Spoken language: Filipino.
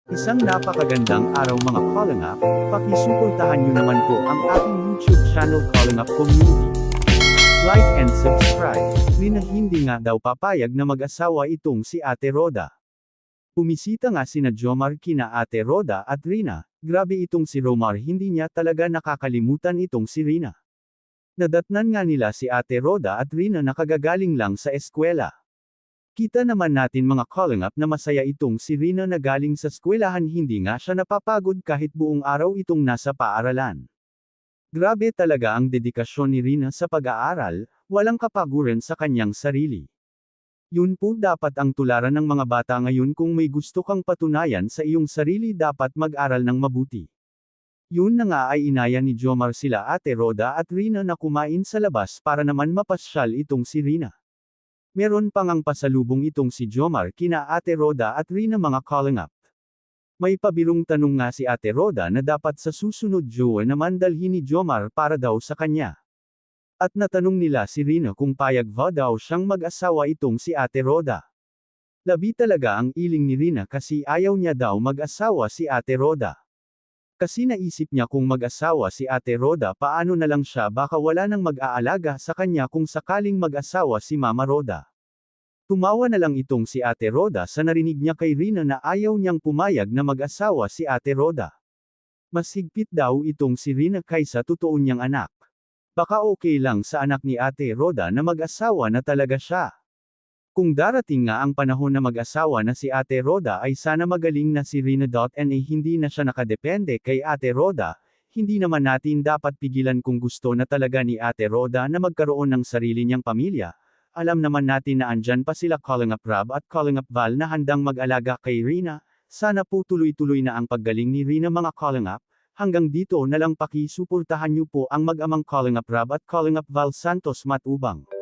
Isang napakagandang araw mga Kalingap, pakisuportahan nyo naman po ang ating YouTube channel Kalingap Community. Like and subscribe. Rina hindi nga daw papayag na mag-asawa itong si Ate Roda. Pumisita nga sina Jomar kina Ate Roda at Rina, grabe itong si Romar hindi niya talaga nakakalimutan itong si Rina. Nadatnan nga nila si Ate Roda at Rina na kagagaling lang sa eskwela. Kita naman natin mga Kalingap na masaya itong si Rina na galing sa eskwelahan hindi nga siya napapagod kahit buong araw itong nasa paaralan. Grabe talaga ang dedikasyon ni Rina sa pag-aaral, walang kapaguran sa kanyang sarili. Yun po dapat ang tularan ng mga bata ngayon kung may gusto kang patunayan sa iyong sarili dapat mag-aral ng mabuti. Yun na nga ay inaya ni Jomar sila Ate Roda at Rina na kumain sa labas para naman mapasyal itong si Rina. Meron pang ang pasalubong itong si Jomar kina Ate Roda at Rina mga Kalingap. May pabirong tanong nga si Ate Roda na dapat sa susunod jowa naman dalhin ni Jomar para daw sa kanya. At natanong nila si Rina kung payag ba daw siyang mag-asawa itong si Ate Roda. Labi talaga ang iling ni Rina kasi ayaw niya daw mag-asawa si Ate Roda. Kasi naisip niya kung mag-asawa si Ate Roda paano na lang siya baka wala nang mag-aalaga sa kanya kung sakaling mag-asawa si Mama Roda. Tumawa na lang itong si Ate Roda sa narinig niya kay Rina na ayaw niyang pumayag na mag-asawa si Ate Roda. Mas higpit daw itong si Rina kaysa totoo niyang anak. Baka okay lang sa anak ni Ate Roda na mag-asawa na talaga siya. Kung darating nga ang panahon na mag-asawa na si Ate Roda ay sana magaling na si Rina.na hindi na siya nakadepende kay Ate Roda, hindi naman natin dapat pigilan kung gusto na talaga ni Ate Roda na magkaroon ng sarili niyang pamilya. Alam naman natin na andyan pa sila Kalingap Rab at Kalingap Val na handang mag-alaga kay Rina, sana po tuloy-tuloy na ang paggaling ni Rina mga Kalingap, hanggang dito na lang pakisuportahan niyo po ang mag-amang Kalingap Rab at Kalingap Val Santos Matubang.